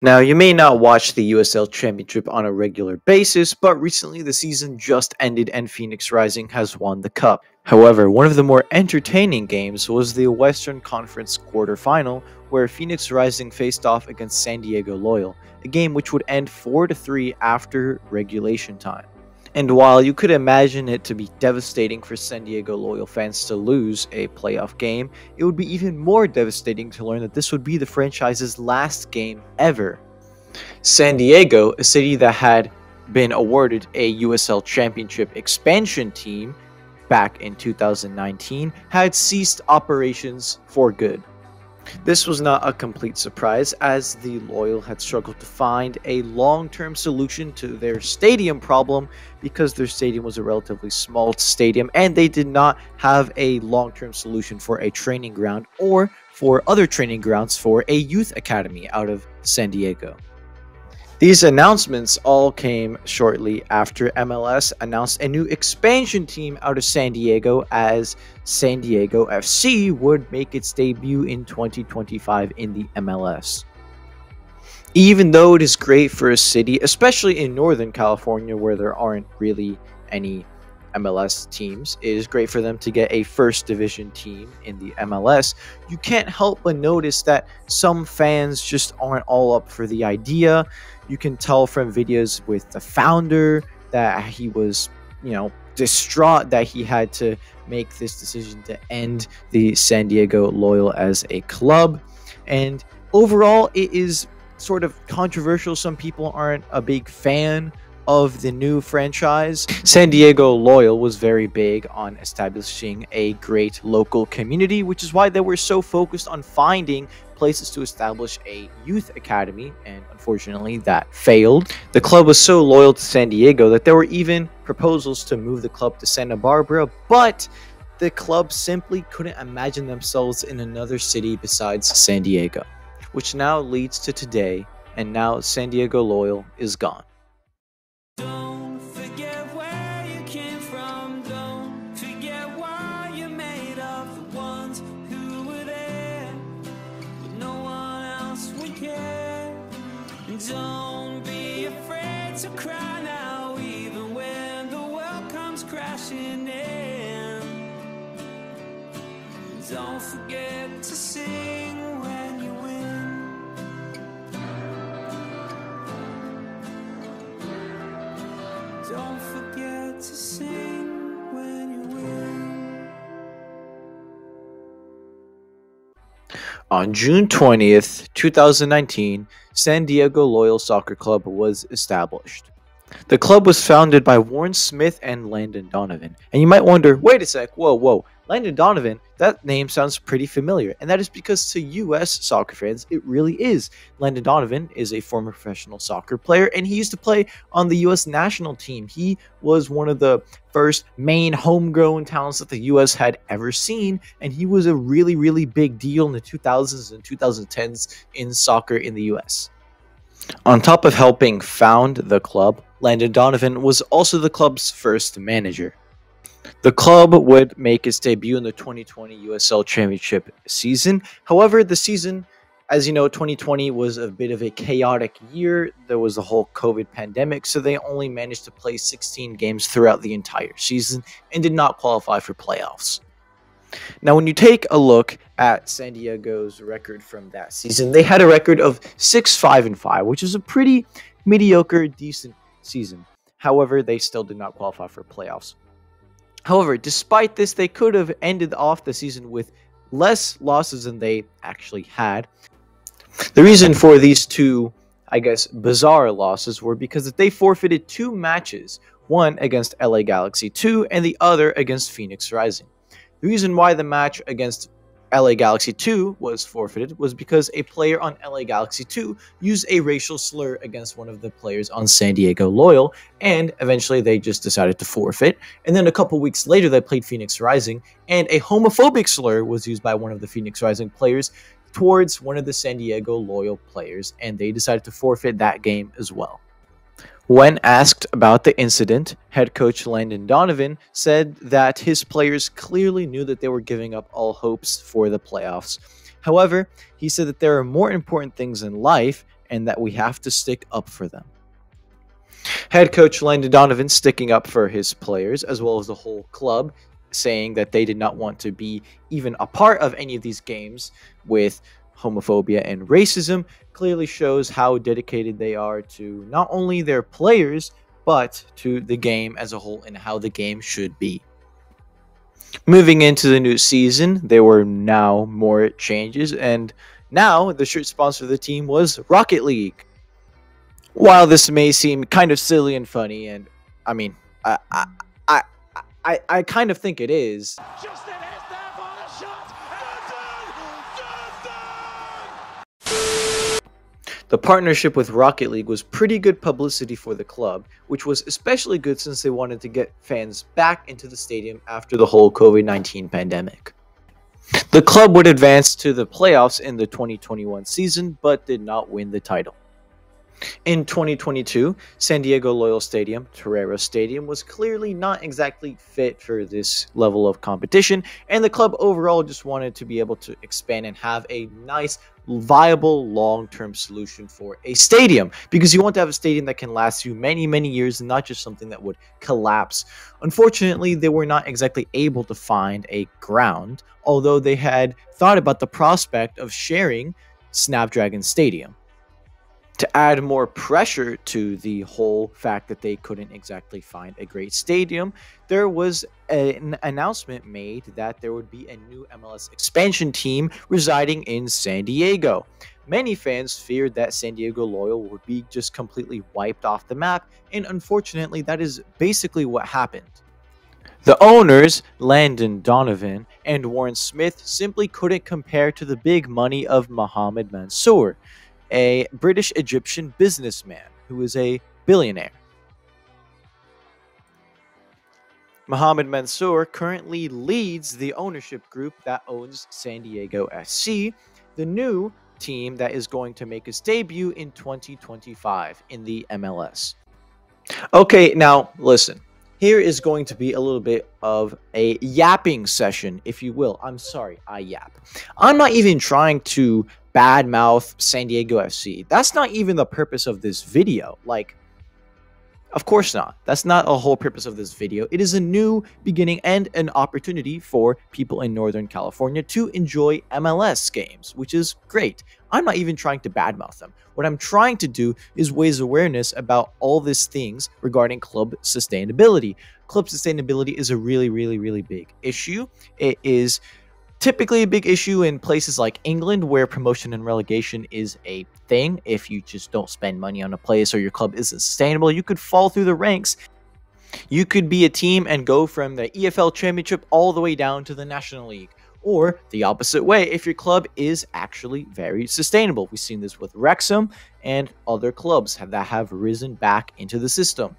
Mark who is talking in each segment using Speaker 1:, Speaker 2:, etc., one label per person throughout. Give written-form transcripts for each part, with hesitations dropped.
Speaker 1: Now, you may not watch the USL Championship on a regular basis, but recently the season just ended and Phoenix Rising has won the cup. However, one of the more entertaining games was the Western Conference quarterfinal, where Phoenix Rising faced off against San Diego Loyal, a game which would end 4-3 after regulation time. And while you could imagine it to be devastating for San Diego Loyal fans to lose a playoff game, it would be even more devastating to learn that this would be the franchise's last game ever. San Diego, a city that had been awarded a USL Championship expansion team back in 2019, had ceased operations for good. This was not a complete surprise, as the Loyal had struggled to find a long-term solution to their stadium problem because their stadium was a relatively small stadium and they did not have a long-term solution for a training ground or for other training grounds for a youth academy out of San Diego. These announcements all came shortly after MLS announced a new expansion team out of San Diego, as San Diego FC would make its debut in 2025 in the MLS. Even though it is great for a city, especially in Northern California where there aren't really any MLS teams, it is great for them to get a first division team in the MLS. You can't help but notice that some fans just aren't all up for the idea. You can tell from videos with the founder that he was, distraught that he had to make this decision to end the San Diego Loyal as a club. And overall, it is sort of controversial. Some people aren't a big fan of the new franchise. San Diego Loyal was very big on establishing a great local community, which is why they were so focused on finding places to establish a youth academy, and unfortunately that failed. The club was so loyal to San Diego that there were even proposals to move the club to Santa Barbara, but the club simply couldn't imagine themselves in another city besides San Diego, which now leads to today, and now San Diego Loyal is gone.
Speaker 2: Don't forget where you came from. Don't forget why you're made of. The ones who were there, but no one else would care. And don't be afraid to cry now, even when the world comes crashing in. Don't forget to sing when you win. Don't forget to sing when you win.
Speaker 1: On June 20th, 2019, San Diego Loyal Soccer Club was established. The club was founded by Warren Smith and Landon Donovan. And you might wonder, wait a sec, whoa, Landon Donovan, that name sounds pretty familiar. And that is because to US soccer fans, it really is. Landon Donovan is a former professional soccer player, and he used to play on the US national team. He was one of the first main homegrown talents that the US had ever seen, and he was a really, really big deal in the 2000s and 2010s in soccer in the US. On top of helping found the club, Landon Donovan was also the club's first manager. The club would make its debut in the 2020 USL Championship season. However, the season, as you know, 2020 was a bit of a chaotic year. There was the whole COVID pandemic, so they only managed to play 16 games throughout the entire season and did not qualify for playoffs. Now, when you take a look at San Diego's record from that season, they had a record of 6-5-5, which is a pretty mediocre, decent season. However, they still did not qualify for playoffs. However, despite this, they could have ended off the season with less losses than they actually had. The reason for these two, bizarre losses were because they forfeited two matches, one against LA Galaxy 2 and the other against Phoenix Rising. The reason why the match against LA Galaxy 2 was forfeited was because a player on LA Galaxy 2 used a racial slur against one of the players on San Diego Loyal, and eventually they just decided to forfeit. And then a couple weeks later, they played Phoenix Rising, and a homophobic slur was used by one of the Phoenix Rising players towards one of the San Diego Loyal players, and they decided to forfeit that game as well. When asked about the incident, head coach Landon Donovan said that his players clearly knew that they were giving up all hopes for the playoffs. However, he said that there are more important things in life, and that we have to stick up for them. Head coach Landon Donovan sticking up for his players as well as the whole club, saying that they did not want to be even a part of any of these games with homophobia and racism, clearly shows how dedicated they are to not only their players, but to the game as a whole and how the game should be. Moving into the new season, there were now more changes, and now the shirt sponsor of the team was Rocket League. While this may seem kind of silly and funny, and I mean, I kind of think it is.
Speaker 2: Justin is there for the shot.
Speaker 1: The partnership with Rocket League was pretty good publicity for the club, which was especially good since they wanted to get fans back into the stadium after the whole COVID-19 pandemic. The club would advance to the playoffs in the 2021 season, but did not win the title. In 2022, San Diego Loyal Stadium, Torero Stadium, was clearly not exactly fit for this level of competition, and the club overall just wanted to be able to expand and have a nice, viable, long-term solution for a stadium, because you want to have a stadium that can last you many, many years and not just something that would collapse. Unfortunately, they were not exactly able to find a ground, although they had thought about the prospect of sharing Snapdragon Stadium. To add more pressure to the whole fact that they couldn't exactly find a great stadium, there was an announcement made that there would be a new MLS expansion team residing in San Diego. Many fans feared that San Diego Loyal would be just completely wiped off the map, and unfortunately that is basically what happened. The owners, Landon Donovan and Warren Smith, simply couldn't compare to the big money of Mohamed Mansour, a British-Egyptian businessman who is a billionaire. Mohamed Mansour currently leads the ownership group that owns San Diego SC, the new team that is going to make its debut in 2025 in the MLS. Okay, now listen. Here is going to be a little bit of a yapping session, if you will. I'm sorry, I yap. I'm not even trying to badmouth San Diego FC. That's not even the purpose of this video. Like, of course not. That's not a whole purpose of this video. It is a new beginning and an opportunity for people in Northern California to enjoy MLS games, which is great. I'm not even trying to badmouth them. What I'm trying to do is raise awareness about all these things regarding club sustainability. Club sustainability is a really, really, really big issue. It is typically a big issue in places like England, where promotion and relegation is a thing. If you just don't spend money on a place or your club isn't sustainable, you could fall through the ranks. You could be a team and go from the EFL Championship all the way down to the National League. Or the opposite way, if your club is actually very sustainable. We've seen this with Wrexham and other clubs that have risen back into the system.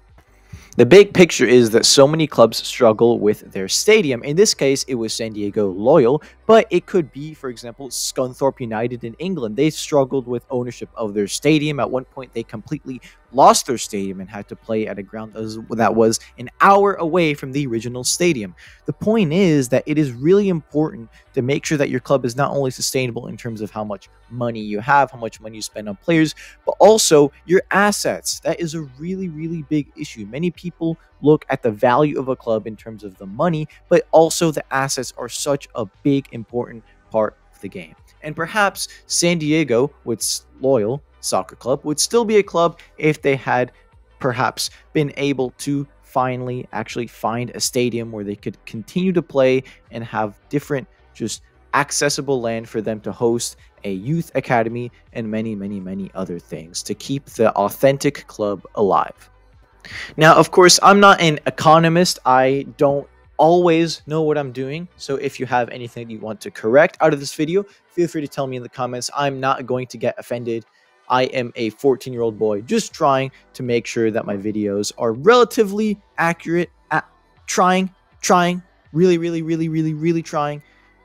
Speaker 1: The big picture is that so many clubs struggle with their stadium. In this case, it was San Diego Loyal, but it could be, for example, Scunthorpe United in England. They struggled with ownership of their stadium. At one point, they completely lost their stadium and had to play at a ground that was an hour away from the original stadium. The point is that it is really important to make sure that your club is not only sustainable in terms of how much money you have, how much money you spend on players, but also your assets. That is a really, really big issue. Many people look at the value of a club in terms of the money, but also the assets are such a big, important part of the game. And perhaps San Diego, with Loyal Soccer Club, would still be a club if they had perhaps been able to finally actually find a stadium where they could continue to play and have different, just accessible land for them to host a youth academy and many, many, many other things to keep the authentic club alive. Now, of course, I'm not an economist. I don't always know what I'm doing. So if you have anything you want to correct out of this video, feel free to tell me in the comments. I'm not going to get offended. I am a 14-year-old boy just trying to make sure that my videos are relatively accurate at trying, really, really, really, really, really trying.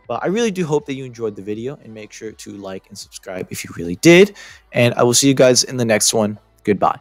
Speaker 1: But I really do hope that you enjoyed the video, and make sure to like and subscribe if you really did. And I will see you guys in the next one. Goodbye.